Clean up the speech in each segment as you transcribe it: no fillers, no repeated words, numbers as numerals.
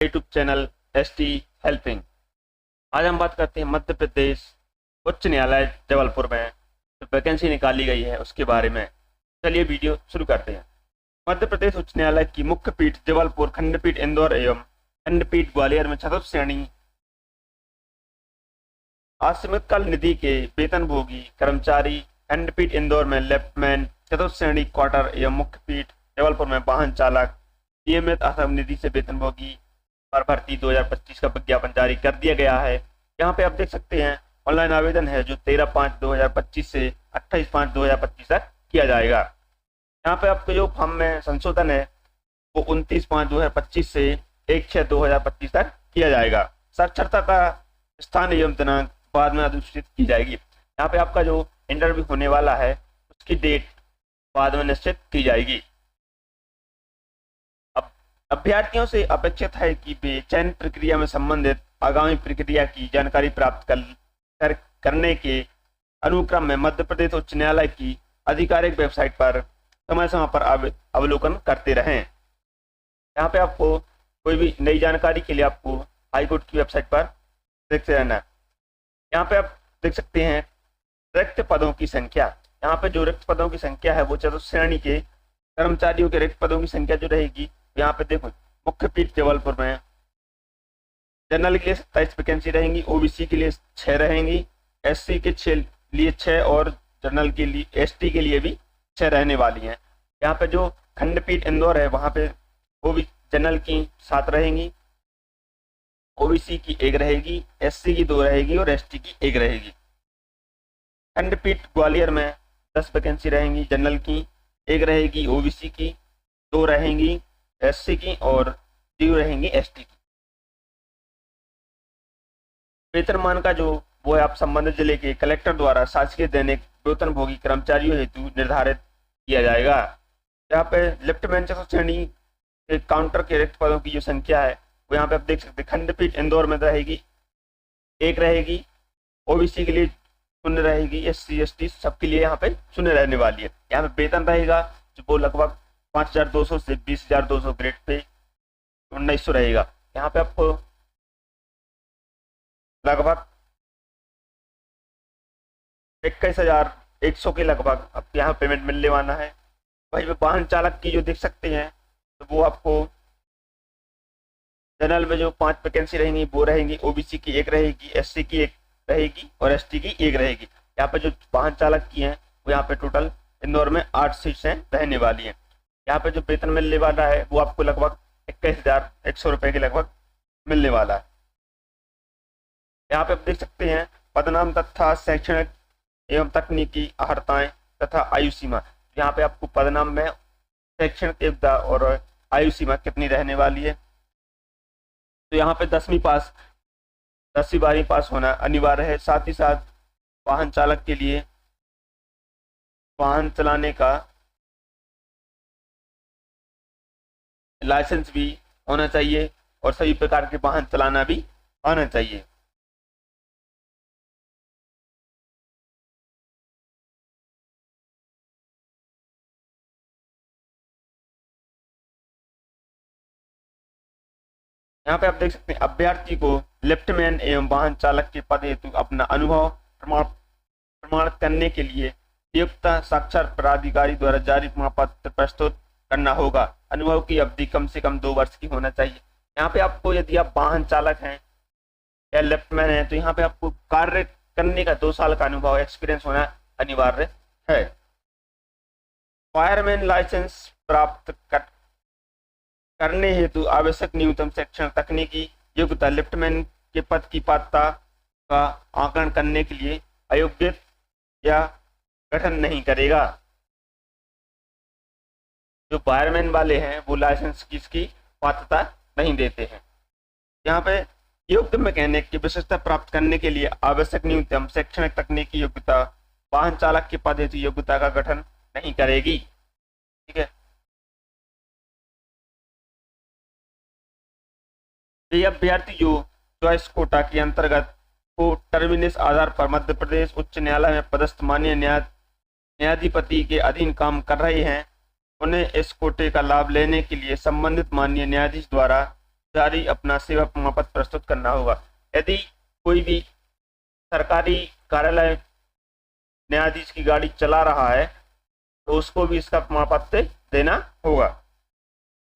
YouTube channel ST helping. आज हम बात करते हैं मध्य प्रदेश उच्च न्यायालय जबलपुर में जो वैकेंसी निकाली गई है उसके बारे में। चलिए वीडियो शुरू करते हैं। मध्य प्रदेश उच्च न्यायालय की मुख्य पीठ जबलपुर, खंडपीठ इंदौर एवं खंडपीठ ग्वालियर में चतुर्थ श्रेणी आश्रितकाल निधि के वेतनभोगी कर्मचारी, खंडपीठ इंदौर में लेफ्टमैन, चतुर्थ श्रेणी क्वार्टर एवं मुख्य पीठ जबलपुर में वाहन चालक नियमित असम निधि से वेतनभोगी पर भर्ती 2025 का विज्ञापन जारी कर दिया गया है। यहाँ पे आप देख सकते हैं ऑनलाइन आवेदन है जो 13/5/2025 से 28/5/2025 तक किया जाएगा। यहाँ पे आपके जो फॉर्म में संशोधन है वो 29/5/2025 से 1/6/2025 तक किया जाएगा। साक्षरता का स्थान एवं दिनांक बाद में अधिसूचित की जाएगी। यहाँ पे आपका जो इंटरव्यू होने वाला है उसकी डेट बाद में निश्चित की जाएगी। अभ्यर्थियों से अपेक्षित है कि वे चयन प्रक्रिया में संबंधित आगामी प्रक्रिया की जानकारी प्राप्त करने के अनुक्रम में मध्य प्रदेश उच्च न्यायालय की आधिकारिक वेबसाइट पर समय समय पर अवलोकन करते रहें। यहाँ पे आपको कोई भी नई जानकारी के लिए आपको हाईकोर्ट की वेबसाइट पर देखते रहना है। यहाँ पे आप देख सकते हैं रिक्त पदों की संख्या। यहाँ पे जो रिक्त पदों की संख्या है वो चतुर्थ श्रेणी के कर्मचारियों के रिक्त पदों की संख्या जो रहेगी यहाँ पे देखो मुख्य पीठ जबलपुर में जनरल के लिए 27 वैकेंसी रहेंगी, ओबीसी के लिए 6 रहेंगी, एससी के लिए 6 और जनरल के लिए एसटी के लिए भी 6 रहने वाली हैं। यहाँ पे जो खंडपीठ इंदौर है वहाँ पे जनरल की 7 रहेंगी, ओबीसी की 1 रहेगी, एससी की 2 रहेगी और एसटी की 1 रहेगी। खंडपीठ ग्वालियर में 10 वैकेंसी रहेंगी, जनरल की 1 रहेगी, ओबीसी की 2 रहेंगी, एससी की और 0 रहेंगी एसटी की। वेतनमान का जो वो है आप संबंधित जिले के कलेक्टर द्वारा शासकीय दैनिक वेतनभोगी कर्मचारियों हेतु निर्धारित किया जाएगा। यहाँ पे लेफ्टमैन चतुर्थ श्रेणी के काउंटर के रिक्त पदों की जो संख्या है वो यहाँ पे आप देख सकते हैं खंडपीठ इंदौर में रहेगी 1 रहेगी, ओबीसी के लिए 0 रहेगी, एससी एसटी सबके लिए यहाँ पे 0 रहने वाली है। यहाँ पे वेतन रहेगा जो वो लगभग 5,200 से 20,200 ग्रेड पे 1900 रहेगा। यहाँ पे आपको लगभग 21,100 के लगभग आपको यहाँ पेमेंट मिलने वाला है। वहीं पे वाहन चालक की जो देख सकते हैं तो वो आपको जनरल में जो 5 वैकेंसी रहेंगी वो रहेंगी, ओबीसी की 1 रहेगी, एससी की 1 रहेगी और एसटी की 1 रहेगी। यहाँ पे जो वाहन चालक की हैं वो यहाँ पे टोटल इंदौर में 8 सीटें रहने वाली हैं। यहाँ पे जो वेतन मिलने वाला है वो आपको लगभग 21,100 रुपये के लगभग मिलने वाला है। यहाँ पे आप देख सकते हैं पदनाम तथा शैक्षणिक एवं तकनीकी अर्हताएं तथा आयु सीमा। यहाँ पे आपको पदनाम में शैक्षणिक योग्यता और आयु सीमा कितनी रहने वाली है। तो यहाँ पे 10वीं 12वीं पास होना अनिवार्य है। साथ ही साथ वाहन चालक के लिए वाहन चलाने का लाइसेंस भी होना चाहिए और सभी प्रकार के वाहन चलाना भी आना चाहिए। यहाँ पे आप देख सकते हैं अभ्यर्थी को लेफ्टमैन एवं वाहन चालक के पद हेतु अपना अनुभव प्रमाणित करने के लिए नियुक्त साक्षर पदाधिकारी द्वारा जारी प्रमाण पत्र प्रस्तुत करना होगा। अनुभव की अवधि कम से कम 2 वर्ष की होना चाहिए। यहाँ पे आपको यदि आप वाहन चालक हैं या लेफ्टमैन हैं तो यहाँ पे आपको कार्य करने का 2 साल का अनुभव एक्सपीरियंस होना अनिवार्य है। फायरमैन लाइसेंस प्राप्त करने हेतु आवश्यक न्यूनतम शैक्षणिक तकनीकी योग्यता लेफ्टमैन के पद की पात्रता का आकलन करने के लिए अयोग्य या गठन नहीं करेगा। जो फायरमैन वाले हैं वो लाइसेंस की इसकी पात्रता नहीं देते हैं। यहाँ पे युक्त मैकेनिक की विशेषता प्राप्त करने के लिए आवश्यक न्यूनतम शैक्षणिक तकनीकी योग्यता वाहन चालक के पद हेतु योग्यता का गठन नहीं करेगी। ठीक है, ये अभ्यर्थी जो चॉइस कोटा के अंतर्गत को टर्मिनस आधार पर मध्य प्रदेश उच्च न्यायालय में पदस्थ माननीय न्यायाधिपति के अधीन काम कर रहे हैं उन्हें इस कोटे का लाभ लेने के लिए संबंधित माननीय न्यायाधीश द्वारा जारी अपना सेवा प्रमाण पत्र प्रस्तुत करना होगा। यदि कोई भी सरकारी कार्यालय न्यायाधीश की गाड़ी चला रहा है तो उसको भी इसका प्रमाण पत्र देना होगा।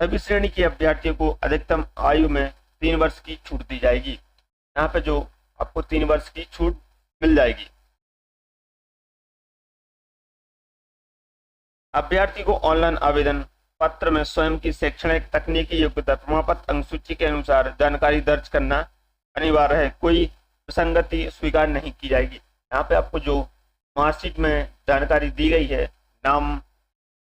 सभी श्रेणी के अभ्यर्थियों को अधिकतम आयु में 3 वर्ष की छूट दी जाएगी। यहाँ पे जो आपको 3 वर्ष की छूट मिल जाएगी। अभ्यर्थी को ऑनलाइन आवेदन पत्र में स्वयं की शैक्षणिक तकनीकी योग्यता प्रमाण पत्र अनुसूची के अनुसार जानकारी दर्ज करना अनिवार्य है। कोई विसंगति स्वीकार नहीं की जाएगी। यहाँ पे आपको जो मार्कशीट में जानकारी दी गई है, नाम,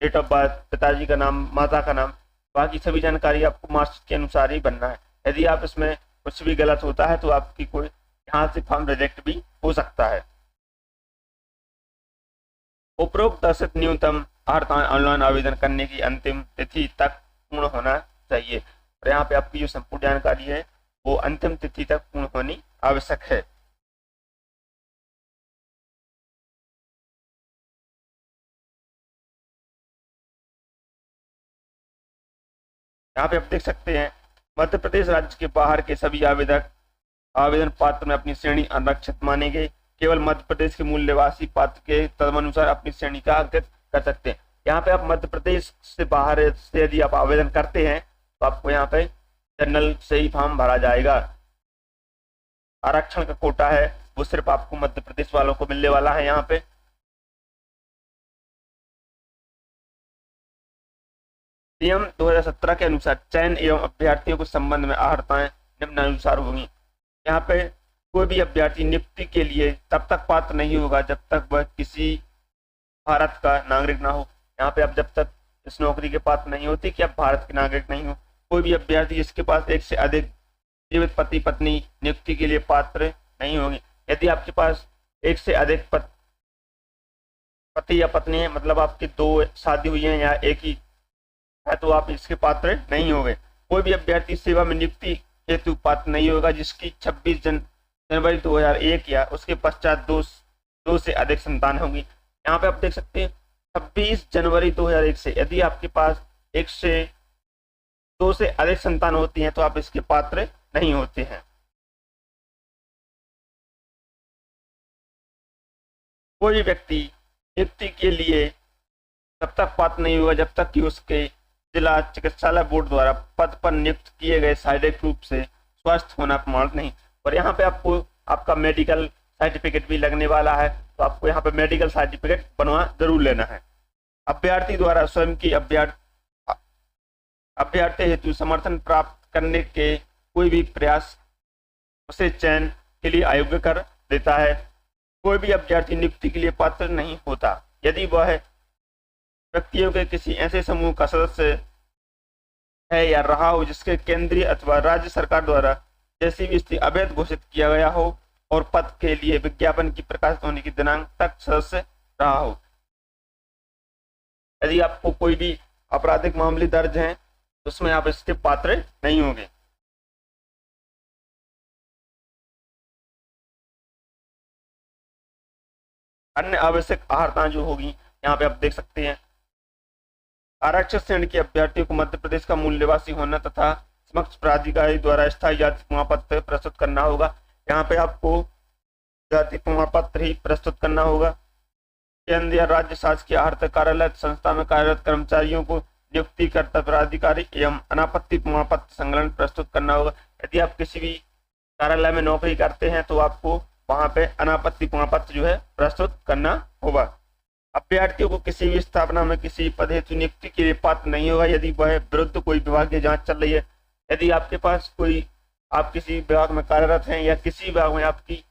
डेट ऑफ बर्थ, पिताजी का नाम, माता का नाम, बाकी सभी जानकारी आपको मार्कशीट के अनुसार ही बनना है। यदि आप इसमें कुछ भी गलत होता है तो आपकी कोई यहाँ से फॉर्म रिजेक्ट भी हो सकता है। उपरोक्त दर्शित न्यूनतम अर्थात ऑनलाइन आवेदन करने की अंतिम तिथि तक पूर्ण होना चाहिए। और यहाँ पे आपकी जो संपूर्ण जानकारी है वो अंतिम तिथि तक पूर्ण होनी आवश्यक है। यहाँ पे आप देख सकते हैं मध्य प्रदेश राज्य के बाहर के सभी आवेदन पात्र में अपनी श्रेणी आरक्षित मानेंगे। केवल मध्य प्रदेश के मूल निवासी पात्र के तदनुसार अपनी श्रेणी का अंकित कर सकते हैं। यहाँ पे आप मध्य प्रदेश से बाहर से यदि आप आवेदन करते हैं तो आपको यहाँ पे जनरल से ही फॉर्म भरा जाएगा। आरक्षण का कोटा है वो सिर्फ आपको मध्य प्रदेश वालों को मिलने वाला है। यहाँ पे नियम 2017 के अनुसार चयन एवं अभ्यर्थियों के संबंध में आहर्ताएं निम्नानुसार होंगी। यहाँ पे कोई भी अभ्यर्थी नियुक्ति के लिए तब तक पात्र नहीं होगा जब तक वह किसी भारत का नागरिक ना हो। यहाँ पे आप जब तक इस नौकरी के पात्र नहीं होते कि आप भारत के नागरिक नहीं हो। कोई भी अभ्यर्थी जिसके पास एक से अधिक जीवित पति पत्नी नियुक्ति के लिए पात्र नहीं होंगे। यदि आपके पास एक से अधिक पति या पत्नी है, मतलब आपकी 2 शादी हुई है या एक ही है, तो आप इसके पात्र नहीं होंगे। कोई भी अभ्यर्थी सेवा में नियुक्ति हेतु पात्र नहीं होगा जिसकी 26 जनवरी 2001 या उसके पश्चात दो से अधिक संतान होंगी। यहाँ पे आप देख सकते हैं 26 जनवरी 2001 से यदि आपके पास 1 से 2 से अधिक संतान होती हैं तो आप इसके पात्र नहीं होते हैं। कोई व्यक्ति नियुक्ति के लिए तब तक पात्र नहीं होगा जब तक कि उसके जिला चिकित्सालय बोर्ड द्वारा पद पर नियुक्त किए गए शारीरिक रूप से स्वस्थ होना प्रमाण नहीं। और यहाँ पे आपको आपका मेडिकल सर्टिफिकेट भी लगने वाला है, तो आपको यहाँ पे मेडिकल सर्टिफिकेट बनवा जरूर लेना है। अभ्यर्थी द्वारा स्वयं की अभ्यर्थी हेतु समर्थन प्राप्त करने के कोई भी प्रयास उसे चयन के लिए अयोग्य कर देता है। कोई भी अभ्यर्थी नियुक्ति के लिए पात्र नहीं होता यदि वह व्यक्तियों के किसी ऐसे समूह का सदस्य है या रहा हो जिसके केंद्रीय अथवा राज्य सरकार द्वारा जैसी भी स्थिति अवैध घोषित किया गया हो और पद के लिए विज्ञापन की प्रकाशित होने की दिनांक तक सदस्य रहा हो। यदि आपको कोई भी आपराधिक मामले दर्ज हैं तो उसमें आप इसके पात्र नहीं होंगे। अन्य आवश्यक अहर्ताएं जो होगी यहाँ पे आप देख सकते हैं। आरक्षित श्रेणी के अभ्यर्थियों को मध्य प्रदेश का मूल निवासी होना तथा समक्ष प्राधिकारी द्वारा स्थायी जाति प्रमाण पत्र प्रस्तुत करना होगा। यहाँ पे आपको जाति प्रमाण पत्र ही प्रस्तुत करना होगा। केंद्र या राज्य शासकीय आहर्त कार्यालय संस्था में कार्यरत कर्मचारियों को नियुक्ति करता प्राधिकारी एवं अनापत्ति प्रमाण पत्र संकलन प्रस्तुत करना होगा। यदि आप किसी भी कार्यालय में नौकरी करते हैं तो आपको वहां पे अनापत्ति प्रमाण पत्र जो है प्रस्तुत करना होगा। अभ्यर्थियों को किसी भी स्थापना में किसी पद हेतु नियुक्ति के लिए पात्र नहीं होगा यदि वह विरुद्ध कोई विभागीय जांच चल रही है। यदि आपके पास कोई आप किसी विभाग में कार्यरत हैं या किसी विभाग में आपकी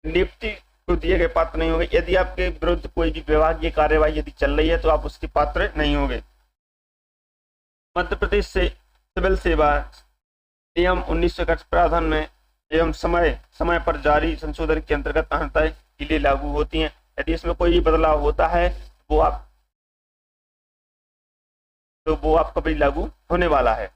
नियुक्ति को दिए गए पात्र नहीं होंगे। यदि आपके विरुद्ध कोई भी विभागीय कार्यवाही यदि चल रही है तो आप उसके पात्र नहीं होंगे। मध्य प्रदेश से सिविल सेवा नियम 1961 प्रावधान में एवं समय पर जारी संशोधन के अंतर्गत अहर्ताएं के लिए लागू होती हैं। यदि इसमें कोई बदलाव होता है वो आपका भी लागू होने वाला है।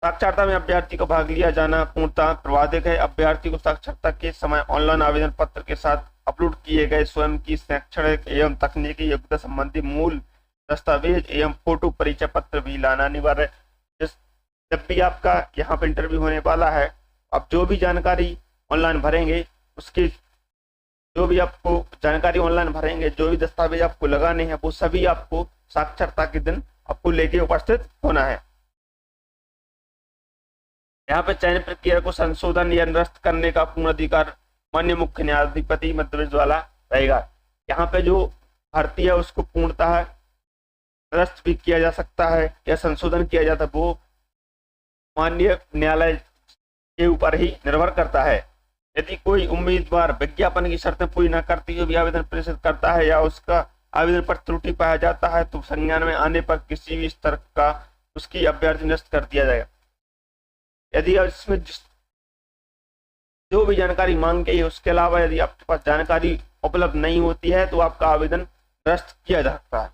साक्षरता में अभ्यर्थी को भाग लिया जाना पूर्णतः प्रबाधित है। अभ्यर्थी को साक्षरता के समय ऑनलाइन आवेदन पत्र के साथ अपलोड किए गए स्वयं की शैक्षणिक एवं तकनीकी योग्यता संबंधी मूल दस्तावेज एवं फोटो परिचय पत्र भी लाना अनिवार्य है। जब भी आपका यहाँ पे इंटरव्यू होने वाला है, आप जो भी जानकारी ऑनलाइन भरेंगे, उसकी जो भी आपको जानकारी ऑनलाइन भरेंगे, जो भी दस्तावेज आपको लगाने हैं, वो सभी आपको साक्षरता के दिन आपको लेके उपस्थित होना है। यहाँ पे चयन प्रक्रिया को संशोधन या निरस्त करने का पूर्ण अधिकार माननीय मुख्य न्यायाधिपति मध्य प्रदेश द्वारा रहेगा। यहाँ पे जो भर्ती है उसको पूर्णतः निरस्त भी किया जा सकता है या संशोधन किया जाता है, वो माननीय न्यायालय के ऊपर ही निर्भर करता है। यदि कोई उम्मीदवार विज्ञापन की शर्तें पूरी न करते हुए भी आवेदन प्रेषित करता है या उसका आवेदन पर त्रुटि पाया जाता है, तो संज्ञान में आने पर किसी भी स्तर का उसकी अभ्यर्थी निरस्त कर दिया जाएगा। यदि इसमें जो भी जानकारी मांग गई है उसके अलावा यदि आपके पास जानकारी उपलब्ध नहीं होती है तो आपका आवेदन निरस्त किया जा सकता है।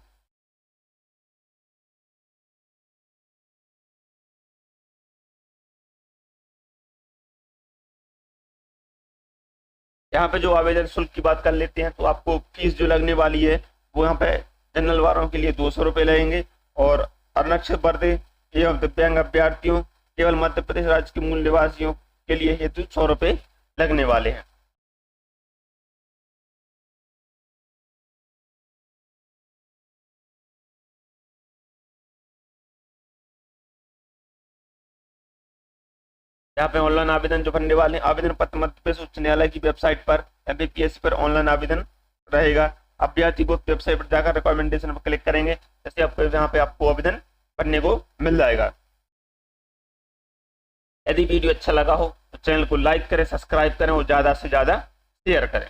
यहाँ पे जो आवेदन शुल्क की बात कर लेते हैं, तो आपको फीस जो लगने वाली है वो यहाँ पे जनरल वालों के लिए 200 रुपये लगेंगे और अनारक्षित वर्ग एवं दिव्यांग अभ्यर्थियों केवल मध्य प्रदेश राज्य के मूल निवासियों के लिए हेतु 100 रुपये लगने वाले हैं। यहाँ पे ऑनलाइन आवेदन जो भरने वाले हैं, आवेदन पत्र मध्य प्रदेश उच्च न्यायालय की वेबसाइट पर MPPSC पर ऑनलाइन आवेदन रहेगा। अभ्यर्थी को वेबसाइट पर जाकर रिकमेंडेशन पर क्लिक करेंगे, जैसे आपको यहाँ पे आपको आवेदन भरने को मिल जाएगा। यदि वीडियो अच्छा लगा हो तो चैनल को लाइक करें, सब्सक्राइब करें और ज़्यादा से ज़्यादा शेयर करें।